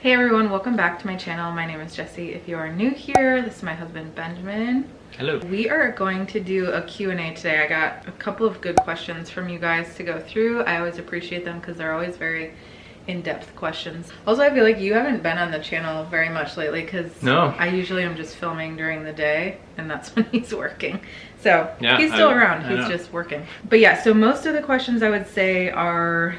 Hey everyone, welcome back to my channel. My name is Jessie. If you are new here, this is my husband Benjamin. Hello. We are going to do a Q&A today. I got a couple of good questions from you guys to go through. I always appreciate them because they're always very in-depth questions. Also, I feel like you haven't been on the channel very much lately because I usually am just filming during the day and that's when he's working. So yeah, he's still around, he's just working. But yeah, so most of the questions I would say are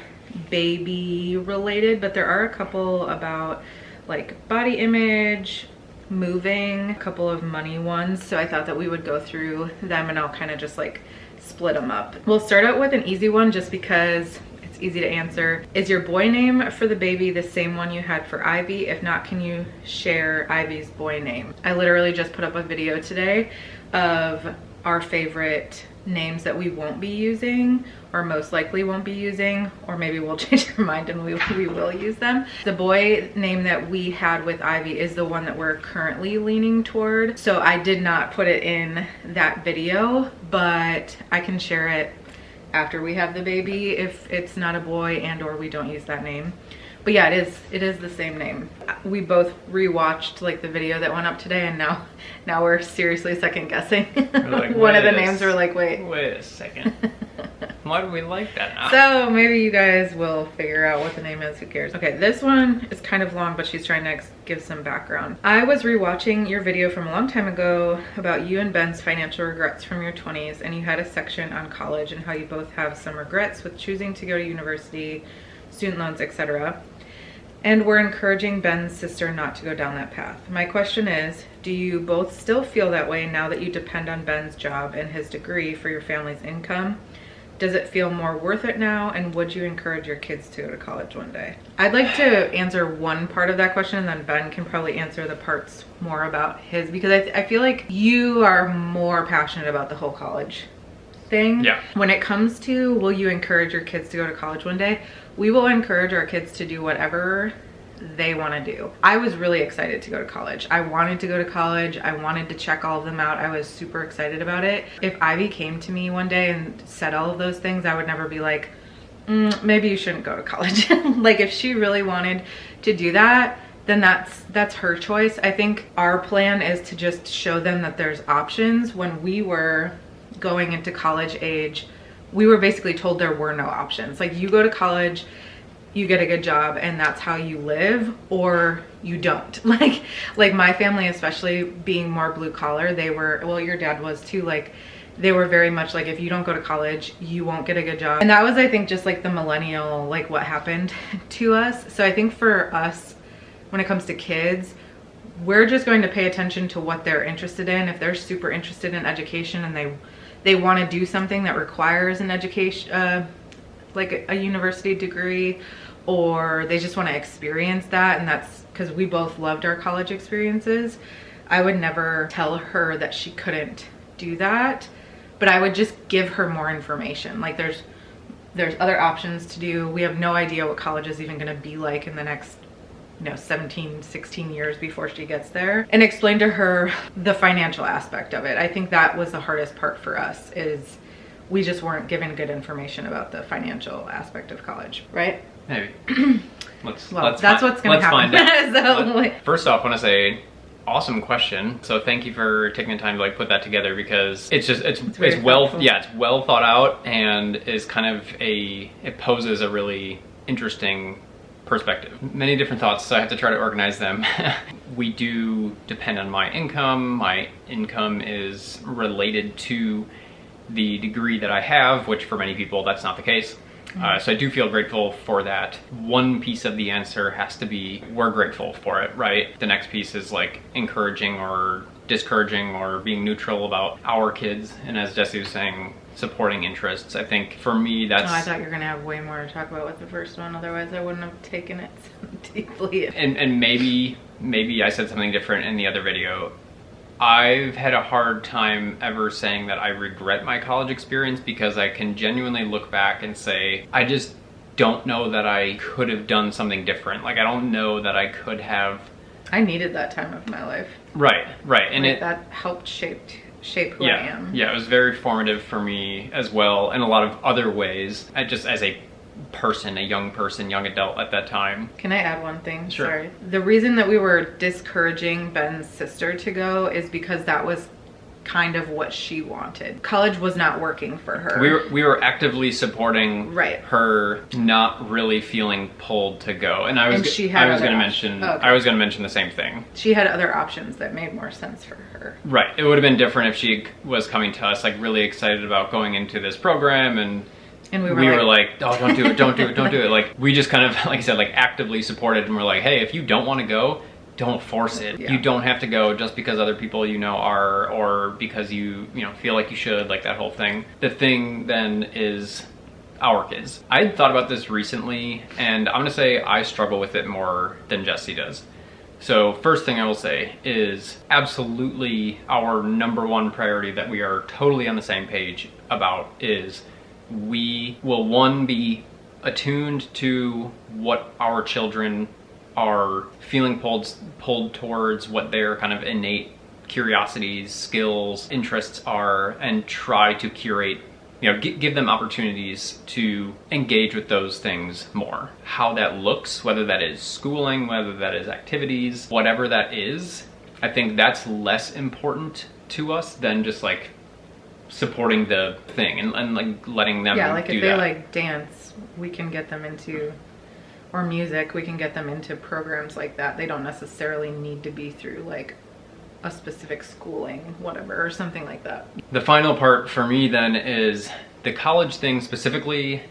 baby related, but there are a couple about like body image, moving, a couple of money ones. So I thought that we would go through them and I'll kind of just like split them up. We'll start out with an easy one just because it's easy to answer. Is your boy name for the baby the same one you had for Ivy? If not, can you share Ivy's boy name? I literally just put up a video today of our favorite names that we won't be using or most likely won't be using, or maybe we'll change our mind and we will use them. The boy name that we had with Ivy is the one that we're currently leaning toward. So I did not put it in that video, but I can share it after we have the baby if it's not a boy and or we don't use that name. But yeah, it is the same name. We both rewatched like the video that went up today and now we're seriously second guessing. Like, one of the names we're like, wait a second. Why do we like that now? So maybe you guys will figure out what the name is, who cares? Okay, this one is kind of long, but she's trying to give some background. I was rewatching your video from a long time ago about you and Ben's financial regrets from your 20s, and you had a section on college and how you both have some regrets with choosing to go to university, student loans, etc. And we're encouraging Ben's sister not to go down that path. My question is, do you both still feel that way now that you depend on Ben's job and his degree for your family's income? Does it feel more worth it now? And would you encourage your kids to go to college one day? I'd like to answer one part of that question and then Ben can probably answer the parts more about his, because I feel like you are more passionate about the whole college thing. Yeah. When it comes to will you encourage your kids to go to college one day, we will encourage our kids to do whatever they want to do. I was really excited to go to college. I wanted to go to college. I wanted to check all of them out. I was super excited about it. If Ivy came to me one day and said all of those things, I would never be like, maybe you shouldn't go to college. Like if she really wanted to do that, then that's her choice. I think our plan is to just show them that there's options. When we were going into college age, we were basically told there were no options. Like you go to college, you get a good job and that's how you live, or you don't. Like my family, especially being more blue collar, they were, well, your dad was too, like they were very much like, if you don't go to college, you won't get a good job. And that was, I think, just like the millennial, like what happened to us. So I think for us, when it comes to kids, we're just going to pay attention to what they're interested in. If they're super interested in education and they want to do something that requires an education, like a university degree, or they just want to experience that, and that's because we both loved our college experiences, I would never tell her that she couldn't do that, but I would just give her more information. Like there's other options to do. We have no idea what college is even going to be like in the next 17, 16 years before she gets there, and explain to her the financial aspect of it. I think that was the hardest part for us, is we just weren't given good information about the financial aspect of college, right? Maybe. That's what's going to happen. First off, I want to say, awesome question. So thank you for taking the time to like put that together, because it's well thought out and is kind of it poses a really interesting perspective. Many different thoughts, so I have to try to organize them. We do depend on my income. My income is related to the degree that I have, which for many people that's not the case. So I do feel grateful for that. One piece of the answer has to be we're grateful for it, right? The next piece is like encouraging or discouraging or being neutral about our kids, and as Jessie was saying, supporting interests. I think for me that's... Oh, I thought you were gonna have way more to talk about with the first one, otherwise I wouldn't have taken it so deeply. And maybe I said something different in the other video. I've had a hard time ever saying that I regret my college experience, because I can genuinely look back and say, I just don't know that I could have done something different. Like I don't know that I could have... I needed that time of my life. Right. And like that helped shape who I am. Yeah, it was very formative for me as well in a lot of other ways. Just as a person, a young person, young adult at that time. Can I add one thing? Sure. Sorry. The reason that we were discouraging Ben's sister to go is because that was kind of what she wanted. College was not working for her. We were actively supporting Right. her not really feeling pulled to go. And I was going to mention the same thing. She had other options that made more sense for her. Right. It would have been different if she was coming to us like really excited about going into this program, and we were like, oh, don't do it, don't do it, don't do it. Like, we just kind of, like I said, like actively supported, and we're like, hey, if you don't want to go, don't force it. Yeah. You don't have to go just because other people are, or because you feel like you should, like that whole thing. The thing then is our kids. I had thought about this recently, and I'm gonna say I struggle with it more than Jesse does. So first thing I will say is absolutely our number one priority that we are totally on the same page about is we will, one, be attuned to what our children are feeling pulled towards, what their kind of innate curiosities, skills, interests are, and try to curate, give them opportunities to engage with those things more. How that looks, whether that is schooling, whether that is activities, whatever that is, I think that's less important to us than just like supporting the thing and like letting them do that. Yeah, like if they like dance, we can get them into, or music, we can get them into programs like that. They don't necessarily need to be through like a specific schooling, whatever, or something like that. The final part for me then is the college thing specifically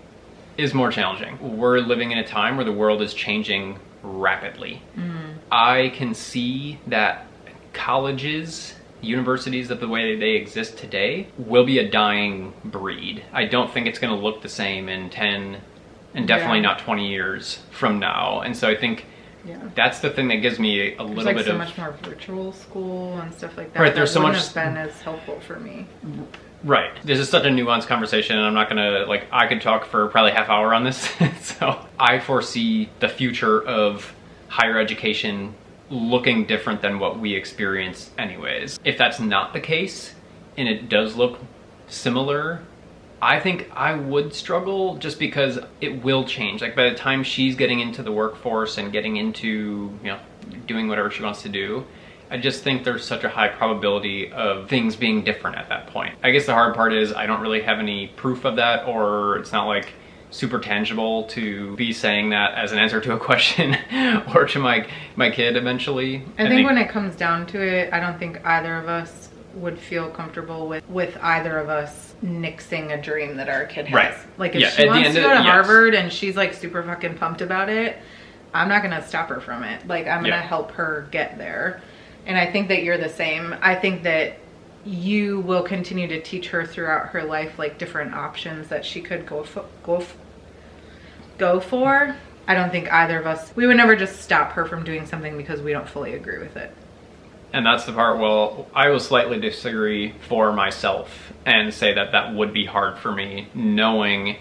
is more challenging. We're living in a time where the world is changing rapidly. I can see that colleges, universities of the way they exist today will be a dying breed. I don't think it's going to look the same in 10 and definitely not 20 years from now. And so I think that's the thing that gives me a little bit of... so much more virtual school and stuff like that. Right, there's so much... That wouldn't have been as helpful for me. Right. This is such a nuanced conversation, and I'm not gonna, like, I could talk for probably half hour on this. So I foresee the future of higher education looking different than what we experience anyways. If that's not the case, and it does look similar, I think I would struggle just because it will change. Like by the time she's getting into the workforce and getting into, doing whatever she wants to do, I just think there's such a high probability of things being different at that point. I guess the hard part is I don't really have any proof of that, or it's not like super tangible to be saying that as an answer to a question or to my kid eventually. I think when it comes down to it, I don't think either of us would feel comfortable with either of us nixing a dream that our kid has. Right. Like if she wants to go to Harvard and she's like super fucking pumped about it, I'm not gonna stop her from it. Like I'm gonna help her get there. And I think that you're the same. I think that you will continue to teach her throughout her life like different options that she could go for. I don't think either of us, we would never just stop her from doing something because we don't fully agree with it. And that's the part, well, I will slightly disagree for myself and say that that would be hard for me, knowing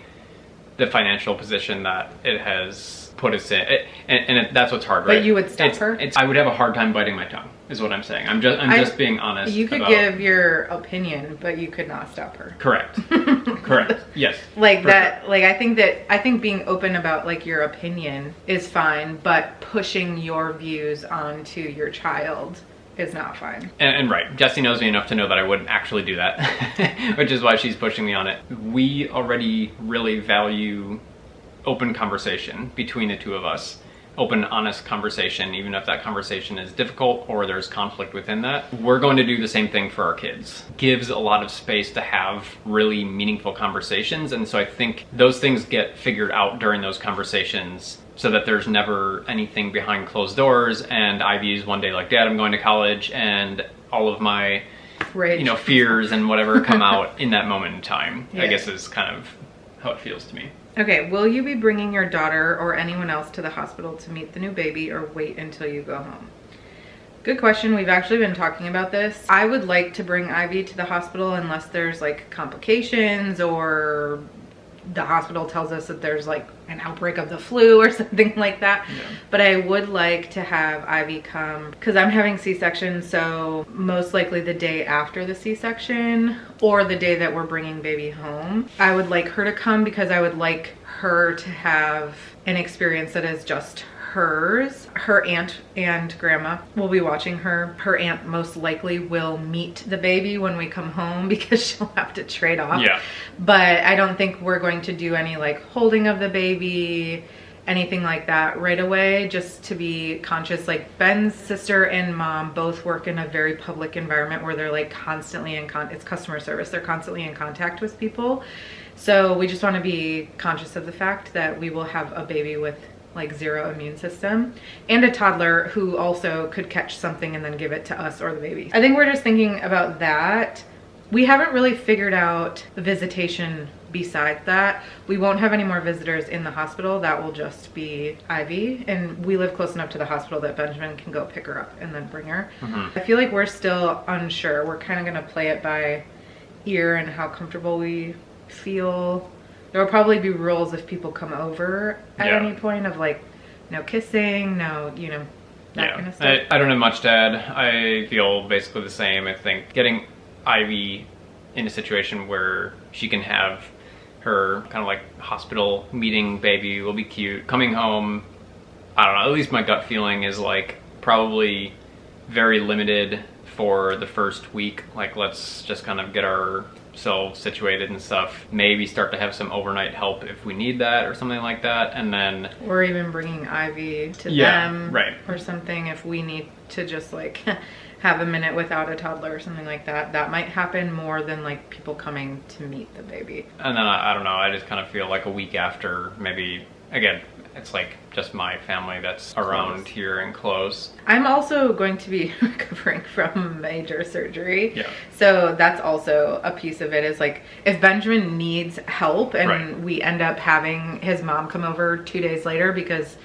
the financial position that it has put us in. That's what's hard, right? But you would stop her? I would have a hard time biting my tongue, is what I'm saying. I'm just being honest. You could give your opinion, but you could not stop her. Correct. Correct. Yes. Like that, sure. Like I think being open about like your opinion is fine, but pushing your views onto your child is not fine. And right, Jessie knows me enough to know that I wouldn't actually do that, which is why she's pushing me on it. We already really value open conversation between the two of us. Open, honest conversation, even if that conversation is difficult or there's conflict within that. We're going to do the same thing for our kids. Gives a lot of space to have really meaningful conversations, and so I think those things get figured out during those conversations so that there's never anything behind closed doors and Ivy's one day like, Dad, I'm going to college, and all of my fears and whatever come out in that moment in time. I guess is kind of how it feels to me. Okay, will you be bringing your daughter or anyone else to the hospital to meet the new baby, or wait until you go home? Good question. We've actually been talking about this. I would like to bring Ivy to the hospital unless there's like complications, or the hospital tells us that there's like an outbreak of the flu or something like that. Yeah. But I would like to have Ivy come because I'm having C-section, so most likely the day after the C-section or the day that we're bringing baby home. I would like her to come because I would like her to have an experience that is just hers. Her aunt and grandma will be watching her. Her aunt most likely will meet the baby when we come home because she'll have to trade off. Yeah. But I don't think we're going to do any like holding of the baby, anything like that right away, just to be conscious. Like Ben's sister and mom both work in a very public environment where they're like constantly it's customer service. They're constantly in contact with people. So we just want to be conscious of the fact that we will have a baby with like zero immune system and a toddler who also could catch something and then give it to us or the baby. I think we're just thinking about that. We haven't really figured out visitation besides that. We won't have any more visitors in the hospital. That will just be Ivy, and we live close enough to the hospital that Benjamin can go pick her up and then bring her. I feel like we're still unsure. We're kind of going to play it by ear and how comfortable we feel. There will probably be rules if people come over at any point of like no kissing, no, you know, that kind of stuff. I don't have much to add. I feel basically the same. I think getting Ivy in a situation where she can have her kind of like hospital meeting baby will be cute. Coming home, I don't know, at least my gut feeling is like probably very limited for the first week. Like let's just kind of get ourselves situated and stuff. Maybe start to have some overnight help if we need that or something like that. And then... Or even bringing Ivy to them. Right. Or something if we need to just like have a minute without a toddler or something like that. That might happen more than like people coming to meet the baby. And then I don't know, I just kind of feel like a week after, maybe, again, it's like just my family that's around here and close. I'm also going to be recovering from major surgery. Yeah. So that's also a piece of it, is like if Benjamin needs help and we end up having his mom come over 2 days later because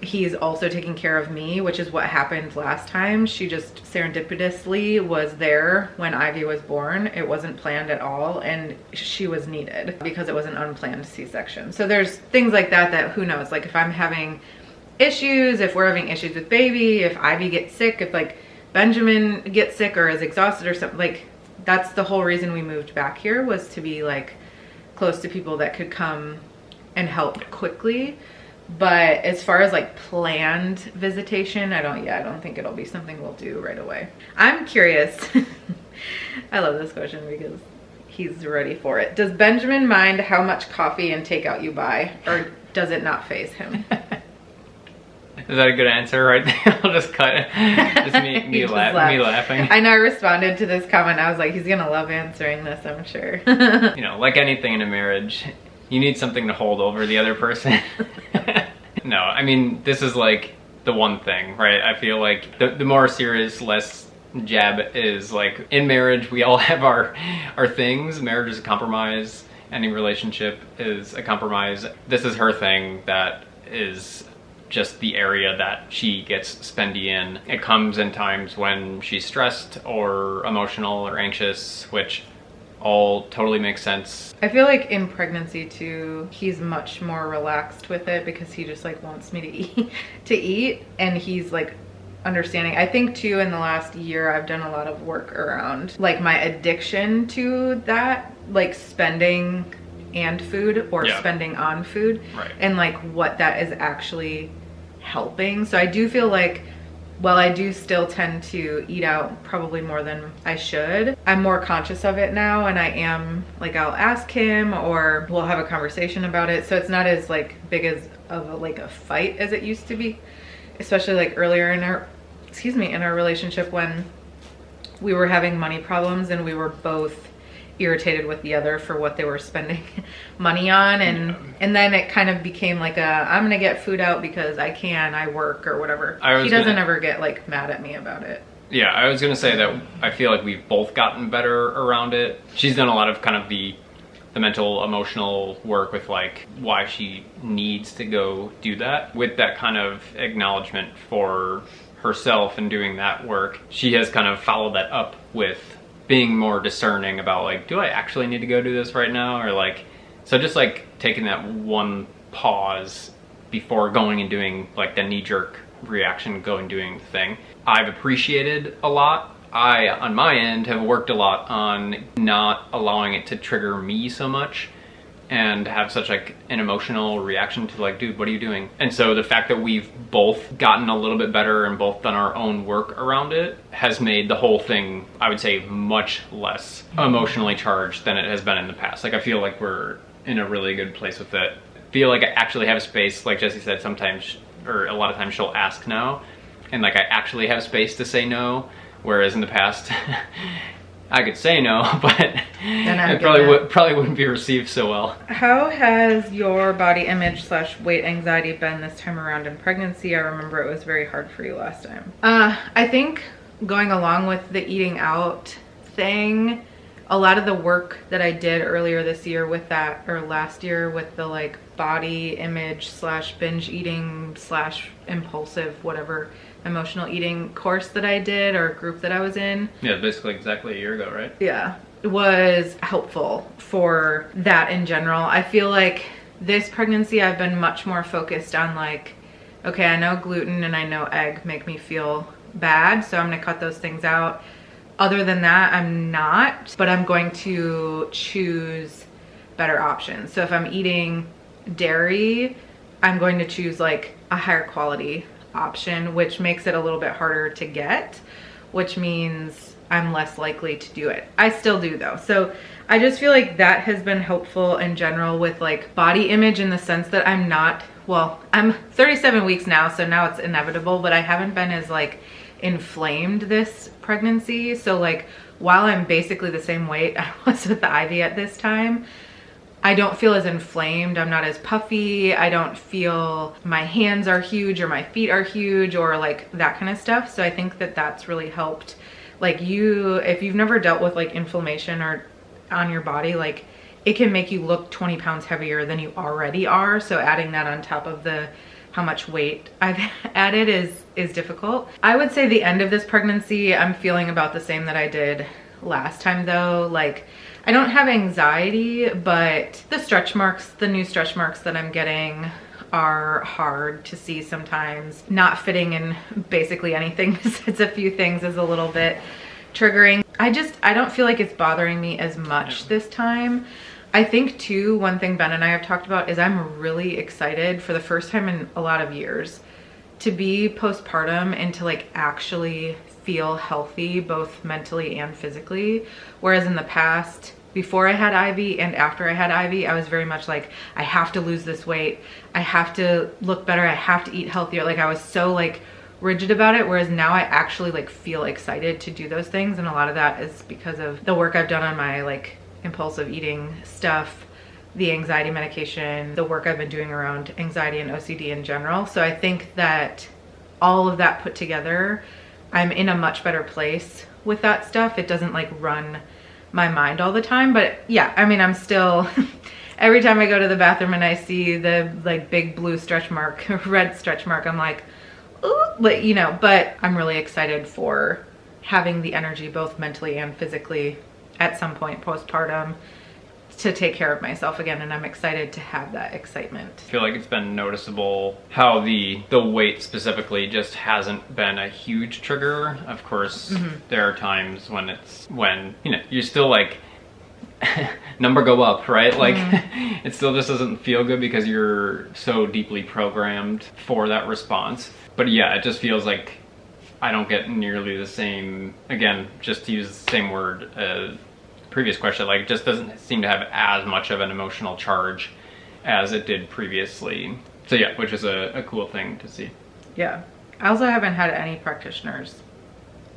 he's also taking care of me, which is what happened last time. She just serendipitously was there when Ivy was born. It wasn't planned at all, and she was needed because it was an unplanned C-section. So there's things like that that who knows, like if I'm having issues, if we're having issues with baby, if Ivy gets sick, if like Benjamin gets sick or is exhausted or something, like that's the whole reason we moved back here, was to be like close to people that could come and help quickly. But as far as like planned visitation, I don't think it'll be something we'll do right away. I'm curious. I love this question because he's ready for it. Does Benjamin mind how much coffee and takeout you buy, or does it not faze him? Is that a good answer right there? I'll just cut it. Just me laughing. I know I responded to this comment. I was like, he's gonna love answering this, I'm sure. You know, like anything in a marriage, you need something to hold over the other person. No, I mean, this is like the one thing, right? I feel like the more serious, less jab is like in marriage, we all have our things. Marriage is a compromise. Any relationship is a compromise. This is her thing that is just the area that she gets spendy in. It comes in times when she's stressed or emotional or anxious, which all totally makes sense. I feel like in pregnancy too, he's much more relaxed with it because he just like wants me to eat, and he's like understanding. I think too in the last year I've done a lot of work around like my addiction to that, like spending and food or spending on food, and like what that is actually helping. So I do feel like while I do still tend to eat out probably more than I should, I'm more conscious of it now, and I am like, I'll ask him or we'll have a conversation about it. So it's not as like big as of a fight as it used to be, especially like earlier in our relationship when we were having money problems and we were both irritated with the other for what they were spending money on, and then it kind of became like I'm gonna get food out because I work or whatever. He doesn't ever get like mad at me about it. Yeah, I was gonna say that I feel like we've both gotten better around it. She's done a lot of kind of the mental, emotional work with like why she needs to go do that. With that kind of acknowledgement for herself and doing that work, she has kind of followed that up with being more discerning about like, do I actually need to go do this right now? Or like, so just like taking that one pause before going and doing like the knee-jerk reaction, go and doing the thing, I've appreciated a lot. I, on my end, have worked a lot on not allowing it to trigger me so much. and have such like an emotional reaction to like, dude, what are you doing? And so the fact that we've both gotten a little bit better and both done our own work around it has made the whole thing, I would say, much less emotionally charged than it has been in the past. Like I feel like we're in a really good place with it. I feel like I actually have space, like Jessie said, sometimes, or a lot of times she'll ask no, and like I actually have space to say no, whereas in the past I could say no, but it probably wouldn't be received so well. How has your body image / weight anxiety been this time around in pregnancy? I remember it was very hard for you last time. I think going along with the eating out thing, a lot of the work that I did earlier this year with that, or last year with the like body image / binge eating / impulsive, whatever, emotional eating course that I did, or group that I was in. Yeah, basically exactly a year ago, right? Yeah, it was helpful for that in general. I feel like this pregnancy I've been much more focused on like, okay, I know gluten and I know egg make me feel bad, so I'm gonna cut those things out. Other than that, I'm not, but I'm going to choose better options. So if I'm eating dairy, I'm going to choose like a higher quality option, which makes it a little bit harder to get, which means I'm less likely to do it. I still do though. So I just feel like that has been helpful in general with like body image, in the sense that I'm not, well, I'm 37 weeks now, so now it's inevitable, but I haven't been as like inflamed this pregnancy. So like while I'm basically the same weight I was with the Ivy at this time, I don't feel as inflamed. I'm not as puffy. I don't feel my hands are huge or my feet are huge or like that kind of stuff. So I think that that's really helped. Like if you've never dealt with like inflammation or on your body, like it can make you look 20 pounds heavier than you already are. So adding that on top of how much weight I've added is difficult. I would say the end of this pregnancy, I'm feeling about the same that I did last time though. Like I don't have anxiety, but the stretch marks, the new stretch marks that I'm getting are hard to see sometimes. Not fitting in basically anything besides a few things is a little bit triggering. I don't feel like it's bothering me as much this time. I think too, one thing Ben and I have talked about is I'm really excited for the first time in a lot of years to be postpartum and to like actually feel healthy, both mentally and physically. Whereas in the past, before I had Ivy and after I had Ivy, I was very much like, I have to lose this weight. I have to look better. I have to eat healthier. Like I was so like rigid about it. Whereas now I actually like feel excited to do those things. And a lot of that is because of the work I've done on my like impulsive eating stuff, the anxiety medication, the work I've been doing around anxiety and OCD in general. So I think that all of that put together, I'm in a much better place with that stuff. It doesn't like run my mind all the time, but yeah, I mean, I'm still, every time I go to the bathroom and I see the like big blue stretch mark, red stretch mark, I'm like, ooh, but you know, but I'm really excited for having the energy both mentally and physically at some point postpartum to take care of myself again, and I'm excited to have that excitement. I feel like it's been noticeable how the weight specifically just hasn't been a huge trigger. Of course, there are times when you know, you're still like number go up, right? Like it still just doesn't feel good because you're so deeply programmed for that response. But yeah, it just feels like I don't get nearly the same, again, just to use the same word as previous question, like it just doesn't seem to have as much of an emotional charge as it did previously. So yeah, which is a cool thing to see. Yeah. I also haven't had any practitioners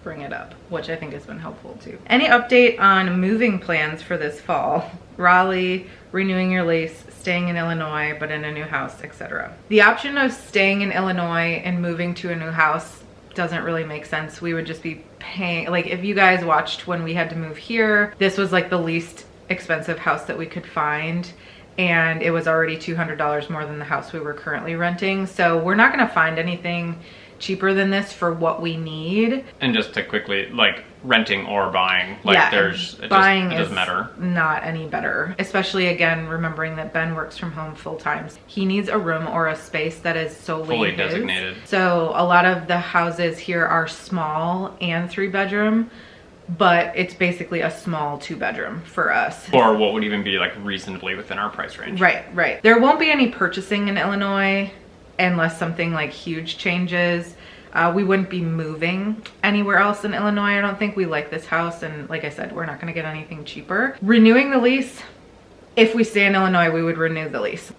bring it up, which I think has been helpful too. Any update on moving plans for this fall? Raleigh, renewing your lease, staying in Illinois, but in a new house, etc. The option of staying in Illinois and moving to a new house doesn't really make sense. We would just be paying, like if you guys watched when we had to move here, this was like the least expensive house that we could find, and it was already $200 more than the house we were currently renting. So we're not gonna find anything cheaper than this for what we need. And just to quickly, like renting or buying, like yeah, it doesn't matter. Not any better, especially again remembering that Ben works from home full time. He needs a room or a space that is solely fully his. Designated. So a lot of the houses here are small and 3-bedroom, but it's basically a small 2-bedroom for us. Or what would even be like reasonably within our price range. Right. There won't be any purchasing in Illinois unless something like huge changes. We wouldn't be moving anywhere else in Illinois. I don't think. We like this house, and like I said, we're not going to get anything cheaper. Renewing the lease, if we stay in Illinois, we would renew the lease.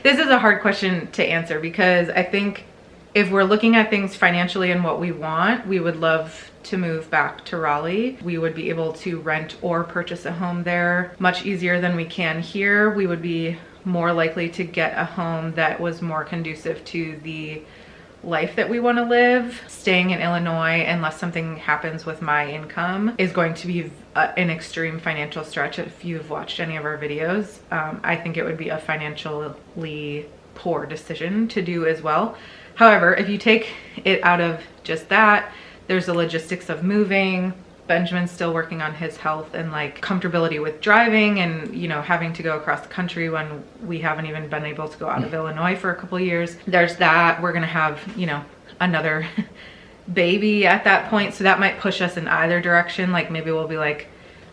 This is a hard question to answer because I think if we're looking at things financially and what we want, we would love to move back to Raleigh. We would be able to rent or purchase a home there much easier than we can here. We would be more likely to get a home that was more conducive to the life that we want to live. Staying in Illinois, unless something happens with my income, is going to be an extreme financial stretch. If you've watched any of our videos, I think it would be a financially poor decision to do as well. However, if you take it out of just that, there's the logistics of moving. Benjamin's still working on his health and like comfortability with driving, and you know, having to go across the country when we haven't even been able to go out of Illinois for a couple of years. There's that. We're gonna have, you know, another baby at that point, so that might push us in either direction. Like maybe we'll be like,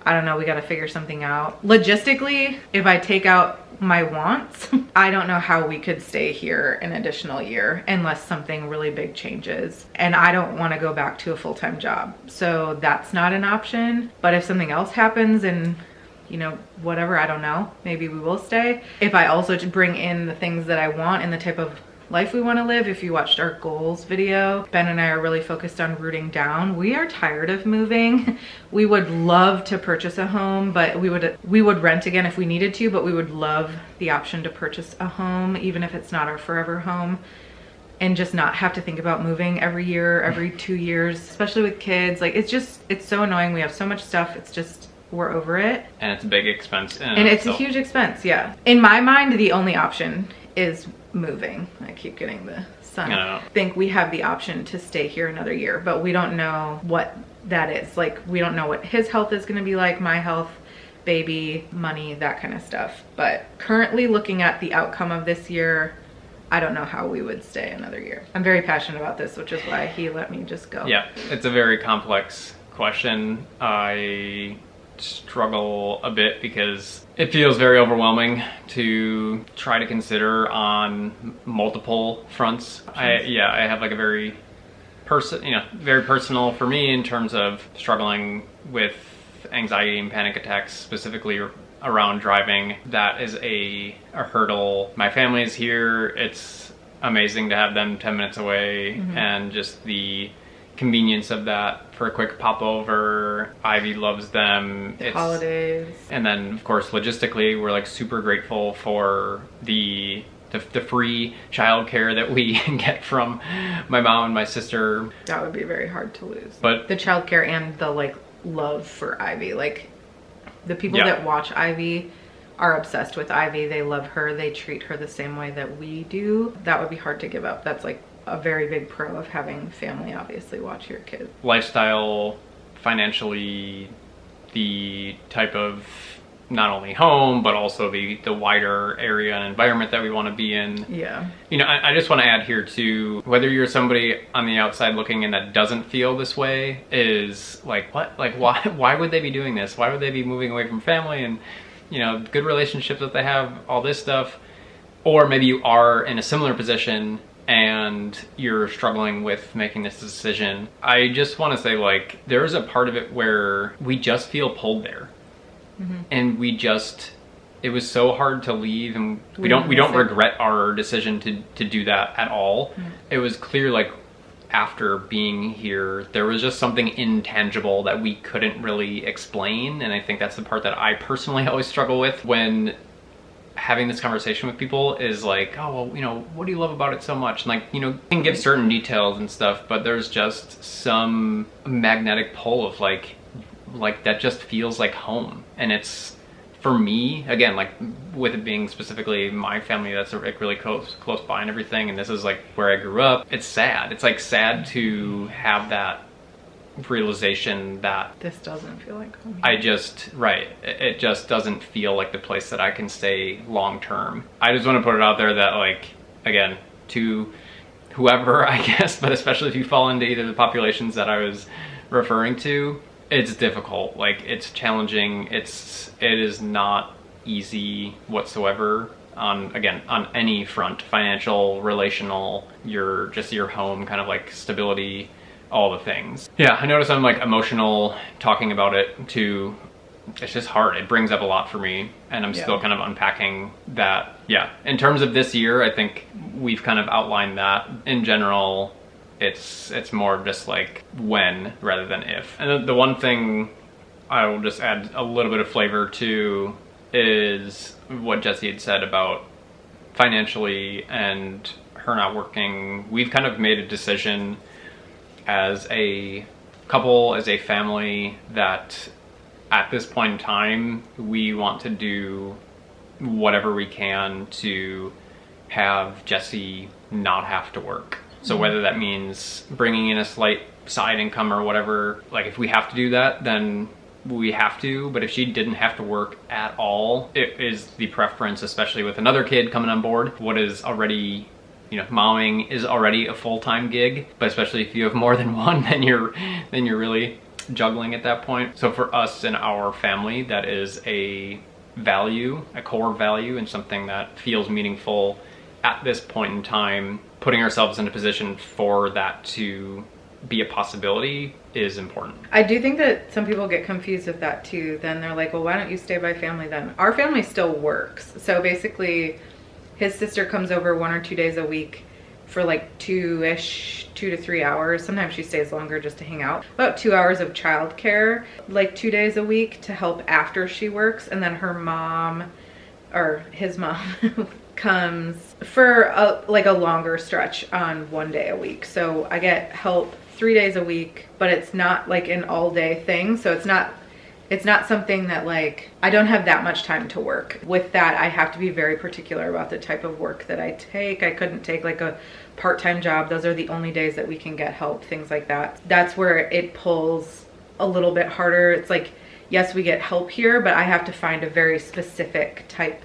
I don't know, we got to figure something out. Logistically, if I take out my wants, I don't know how we could stay here an additional year unless something really big changes. And I don't want to go back to a full-time job. So that's not an option. But if something else happens and, you know, whatever, I don't know, maybe we will stay. If I also bring in the things that I want and the type of life we want to live. If you watched our goals video, Ben and I are really focused on rooting down. We are tired of moving. We would love to purchase a home, but we would rent again if we needed to, but we would love the option to purchase a home, even if it's not our forever home, and just not have to think about moving every year, every 2 years, especially with kids. Like it's so annoying. We have so much stuff. It's just, we're over it. And it's a big expense. And it's a huge expense, yeah. In my mind, the only option is moving. I keep getting the sun. I think we have the option to stay here another year, but we don't know what that is. Like, we don't know what his health is going to be like, my health, baby, money, that kind of stuff. But currently looking at the outcome of this year, I don't know how we would stay another year. I'm very passionate about this, which is why he let me just go. Yeah, it's a very complex question. I struggle a bit because it feels very overwhelming to try to consider on multiple fronts. I have like a very personal for me in terms of struggling with anxiety and panic attacks, specifically around driving. That is a hurdle. My family is here. It's amazing to have them 10 minutes away, and just the convenience of that for a quick pop over. Ivy loves them. It's holidays. And then of course logistically we're like super grateful for the free childcare that we get from my mom and my sister. That would be very hard to lose. But the childcare and the like love for Ivy, like the people that watch Ivy are obsessed with Ivy. They love her. They treat her the same way that we do. That would be hard to give up. That's like a very big pro of having family obviously watch your kids. Lifestyle, financially, the type of not only home but also the wider area and environment that we want to be in. Yeah. You know, I just want to add here too, whether you're somebody on the outside looking in that doesn't feel this way, is like, what? Like, why would they be doing this? Why would they be moving away from family and, you know, good relationships that they have, all this stuff? Or maybe you are in a similar position and you're struggling with making this decision. I just want to say, like, there's a part of it where we just feel pulled there. And it was so hard to leave, and we don't regret our decision to do that at all. It was clear, like, after being here, there was just something intangible that we couldn't really explain. And I think that's the part that I personally always struggle with when having this conversation with people, is like, oh, well, you know, what do you love about it so much? And like, you know, you can give certain details and stuff, but there's just some magnetic pull of like that just feels like home. And it's, for me, again, like with it being specifically my family that's like really close by and everything, and this is like where I grew up, it's sad. It's like sad to have that realization that this doesn't feel like home. It just doesn't feel like the place that I can stay long term. I just want to put it out there that, like, again, to whoever, I guess, but especially if you fall into either of the populations that I was referring to, it's difficult. Like, it's challenging. It is not easy whatsoever on any front, financial, relational, your home, kind of like stability, all the things. Yeah, I notice I'm like emotional talking about it too. It's just hard. It brings up a lot for me, and I'm still kind of unpacking that. Yeah, in terms of this year, I think we've kind of outlined that. In general, it's more of just like when rather than if. And the one thing I will just add a little bit of flavor to is what Jesse had said about financially and her not working. We've kind of made a decision as a couple, as a family, that at this point in time, we want to do whatever we can to have Jesse not have to work. So whether that means bringing in a slight side income or whatever, like if we have to do that, then we have to. But if she didn't have to work at all, it is the preference, especially with another kid coming on board. What is already, momming is already a full-time gig, but especially if you have more than one, then you're really juggling at that point. So for us in our family, that is a value, a core value, and something that feels meaningful at this point in time. Putting ourselves in a position for that to be a possibility is important. I do think that some people get confused with that too. Then they're like, well, why don't you stay by family then? Our family still works. So basically his sister comes over 1 or 2 days a week for like 2 to 3 hours. Sometimes she stays longer just to hang out. About 2 hours of childcare, like 2 days a week to help after she works. And then her mom, or his mom, comes for a longer stretch on 1 day a week. So I get help 3 days a week, but it's not like an all day thing. So it's not something that like, I don't have that much time to work. With that, I have to be very particular about the type of work that I take. I couldn't take like a part-time job. Those are the only days that we can get help, things like that. That's where it pulls a little bit harder. It's like, yes, we get help here, but I have to find a very specific type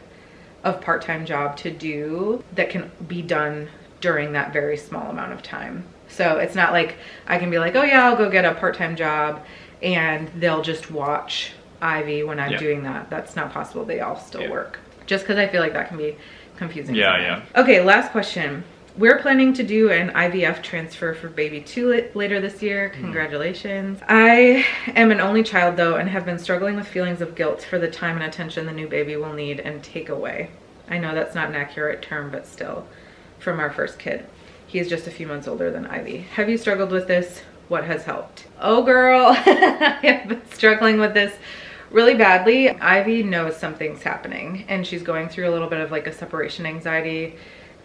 of part-time job to do that can be done during that very small amount of time. So it's not like I can be like, oh yeah, I'll go get a part-time job and they'll just watch Ivy when I'm doing that. That's not possible. They all still work. Just because I feel like that can be confusing. Yeah. Okay, last question. We're planning to do an IVF transfer for baby 2 later this year. Congratulations. I am an only child though, and have been struggling with feelings of guilt for the time and attention the new baby will need and take away. I know that's not an accurate term, but still, from our first kid. He's just a few months older than Ivy. Have you struggled with this? What has helped? Oh girl, I have been struggling with this really badly. Ivy knows something's happening and she's going through a little bit of like a separation anxiety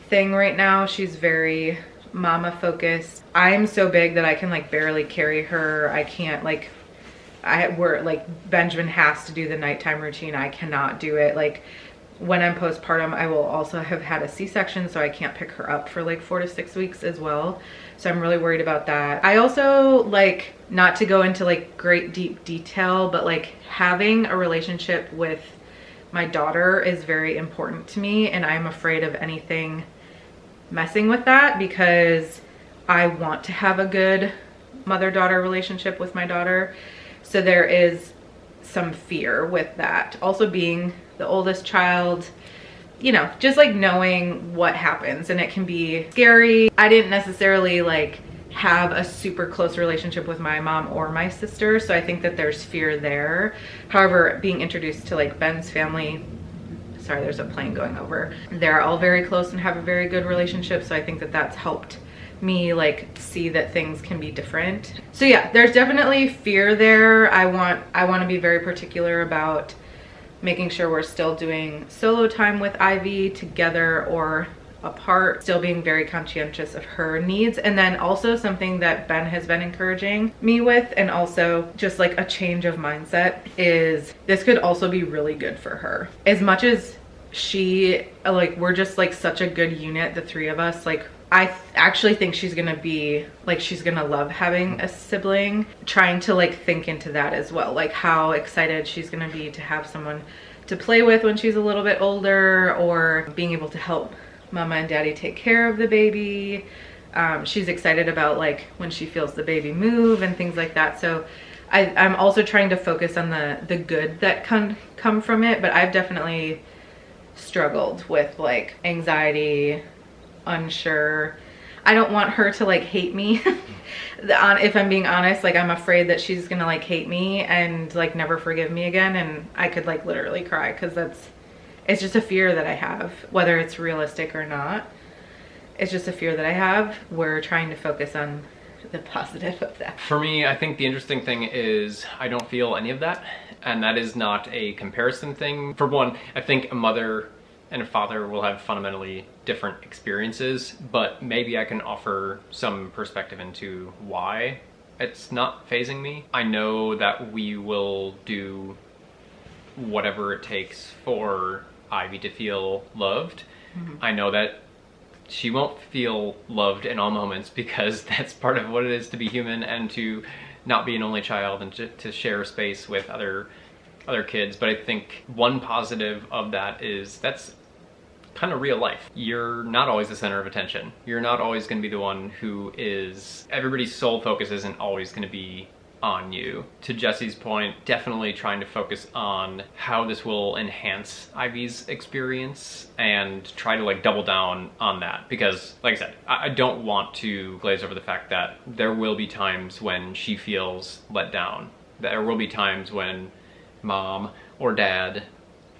thing right now. She's very mama focused. I'm so big that I can like barely carry her. I can't like, we're like, Benjamin has to do the nighttime routine. I cannot do it. Like when I'm postpartum, I will also have had a C-section, so I can't pick her up for like 4 to 6 weeks as well. So I'm really worried about that. I also like, not to go into like great deep detail, but like having a relationship with my daughter is very important to me, and I'm afraid of anything messing with that because I want to have a good mother-daughter relationship with my daughter. So there is some fear with that. Also being the oldest child, just like knowing what happens, and it can be scary. I didn't necessarily like have a super close relationship with my mom or my sister, so I think that there's fear there. However, being introduced to like Ben's family, sorry, there's a plane going over. They're all very close and have a very good relationship, so I think that that's helped me like see that things can be different. So yeah, there's definitely fear there. I want to be very particular about making sure we're still doing solo time with Ivy together or apart, still being very conscientious of her needs. And then also something that Ben has been encouraging me with, and also just like a change of mindset, is this could also be really good for her. As much as she, like, we're just like such a good unit, the three of us, like I actually think she's gonna be like, she's gonna love having a sibling. Trying to like think into that as well, like how excited she's gonna be to have someone to play with when she's a little bit older, or being able to help mama and daddy take care of the baby. She's excited about like when she feels the baby move and things like that. So I'm also trying to focus on the good that come from it, but I've definitely struggled with like anxiety, unsure. I don't want her to like hate me. If I'm being honest, like I'm afraid that she's gonna like hate me and like never forgive me again, and I could like literally cry, because it's just a fear that I have, whether it's realistic or not. It's just a fear that I have. We're trying to focus on the positive of that. For me, I think the interesting thing is I don't feel any of that, and that is not a comparison thing. For one, I think a mother and a father will have fundamentally different experiences, but maybe I can offer some perspective into why it's not fazing me. I know that we will do whatever it takes for Ivy to feel loved. I know that she won't feel loved in all moments, because that's part of what it is to be human and to not be an only child and to share space with other kids. But I think one positive of that is that's kind of real life. You're not always the center of attention. You're not always going to be the one who is, everybody's sole focus isn't always going to be on you. To Jesse's point, definitely trying to focus on how this will enhance Ivy's experience and try to like double down on that, because like I said, I don't want to glaze over the fact that there will be times when she feels let down. There will be times when mom or dad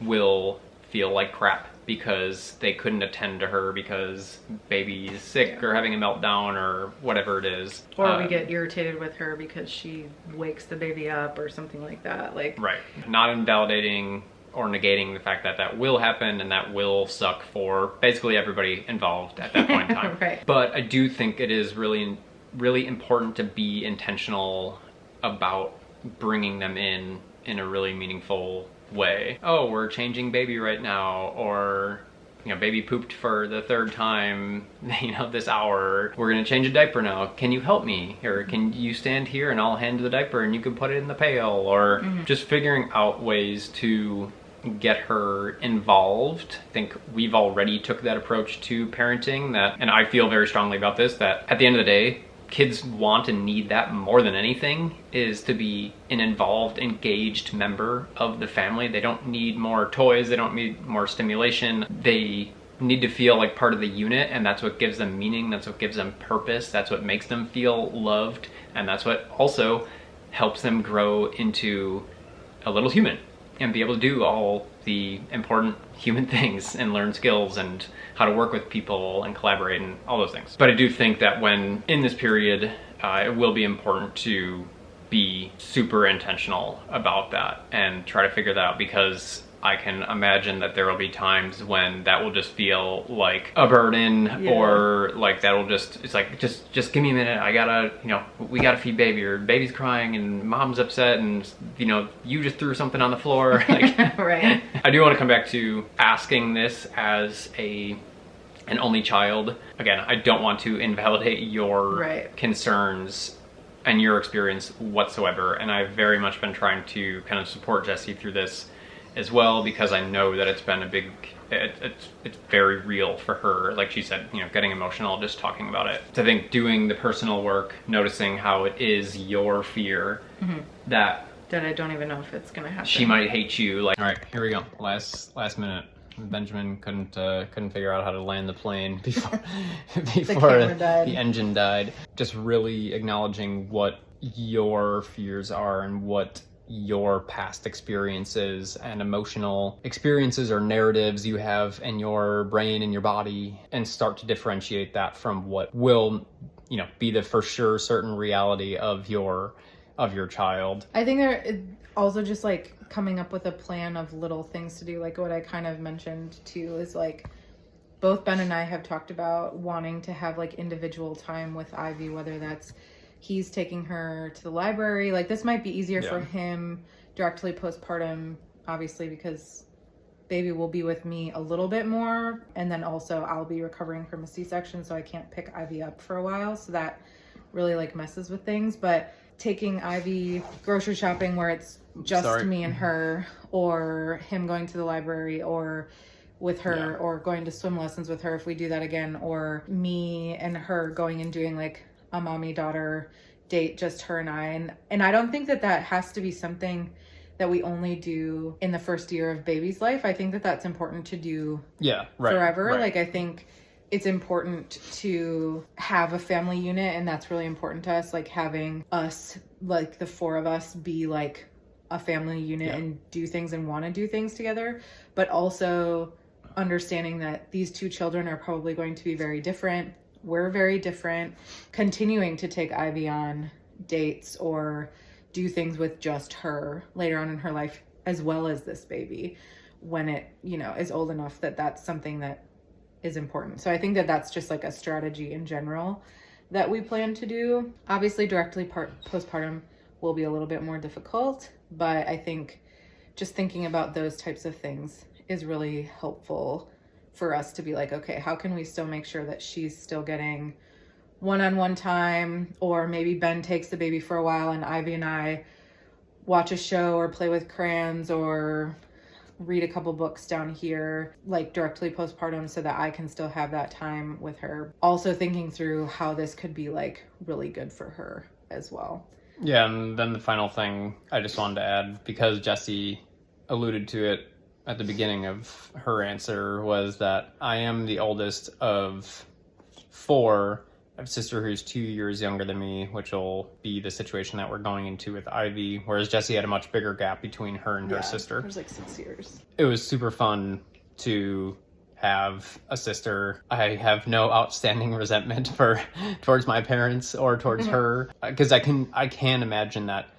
will feel like crap because they couldn't attend to her because baby is sick or having a meltdown or whatever it is. Or we get irritated with her because she wakes the baby up or something like that. Like, right. Not invalidating or negating the fact that that will happen and that will suck for basically everybody involved at that point in time. Right. But I do think it is really, really important to be intentional about bringing them in a really meaningful way. Oh, we're changing baby right now, or baby pooped for the third time this hour. We're gonna change a diaper now. Can you help me? Or can you stand here and I'll hand the diaper and you can put it in the pail? Or just figuring out ways to get her involved. I think we've already took that approach to parenting, and I feel very strongly about this, that at the end of the day, kids want and need that more than anything, is to be an involved, engaged member of the family. They don't need more toys, they don't need more stimulation. They need to feel like part of the unit, and that's what gives them meaning, that's what gives them purpose, that's what makes them feel loved, and that's what also helps them grow into a little human and be able to do all the important human things and learn skills and how to work with people and collaborate and all those things. But I do think that when in this period, it will be important to be super intentional about that and try to figure that out, because I can imagine that there will be times when that will just feel like a burden, or like that'll just, it's like, just give me a minute. I gotta, we gotta feed baby, or baby's crying and mom's upset and, you just threw something on the floor. Like, right. I do want to come back to asking this as an only child. Again, I don't want to invalidate your concerns and your experience whatsoever. And I've very much been trying to kind of support Jessie through this as well, because I know that it's been a big, it's very real for her. Like she said, getting emotional just talking about it. So I think doing the personal work, noticing how it is your fear that I don't even know if it's gonna happen. She might hate you. Like, all right, here we go. Last minute. Benjamin couldn't figure out how to land the plane before the engine died. Just really acknowledging what your fears are and what your past experiences and emotional experiences or narratives you have in your brain and your body, and start to differentiate that from what will, be the for sure certain reality of your child. I think there also just like coming up with a plan of little things to do, like what I kind of mentioned too, is like both Ben and I have talked about wanting to have like individual time with Ivy, whether that's he's taking her to the library. Like this might be easier for him directly postpartum, obviously, because baby will be with me a little bit more. And then also I'll be recovering from a C-section, so I can't pick Ivy up for a while. So that really like messes with things. But taking Ivy grocery shopping where it's just me and her, or him going to the library or with her, or going to swim lessons with her if we do that again, or me and her going and doing like a mommy-daughter date just her and I. And I don't think that that has to be something that we only do in the first year of baby's life. I think that that's important to do forever. Right. Like, I think it's important to have a family unit, and that's really important to us. Like, having us, like the four of us, be like a family unit and do things and want to do things together, but also understanding that these two children are probably going to be very different. We're very different. Continuing to take Ivy on dates or do things with just her later on in her life, as well as this baby, when it, you know, is old enough that that's something that is important. So I think that that's just like a strategy in general that we plan to do. Obviously, directly postpartum will be a little bit more difficult, but I think just thinking about those types of things is really helpful for us to be like, okay, how can we still make sure that she's still getting one-on-one time, or maybe Ben takes the baby for a while and Ivy and I watch a show or play with crayons or read a couple books down here, like directly postpartum, so that I can still have that time with her. Also thinking through how this could be like really good for her as well. Yeah, and then the final thing I just wanted to add, because Jessie alluded to it at the beginning of her answer, was that I am the oldest of four. I have a sister who's 2 years younger than me, which will be the situation that we're going into with Ivy, whereas Jessie had a much bigger gap between her and her sister. There's like 6 years. It was super fun to have a sister. I have no outstanding resentment towards my parents or towards her, because I can imagine that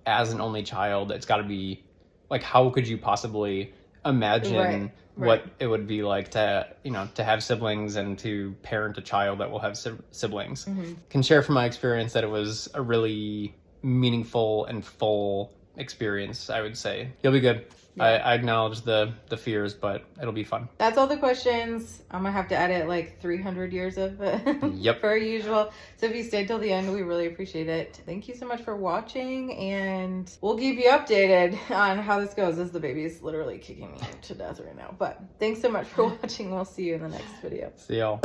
as an only child, it's got to be like, how could you possibly imagine what it would be like to, you know, to have siblings and to parent a child that will have siblings. Can share from my experience that it was a really meaningful and full experience, I would say. You'll be good. I acknowledge the fears, but it'll be fun. That's all the questions. I'm gonna have to edit like 300 years of per usual. So if you stayed till the end, we really appreciate it. Thank you so much for watching, and we'll keep you updated on how this goes, as the baby's literally kicking me to death right now. But thanks so much for watching. We'll see you in the next video. See y'all.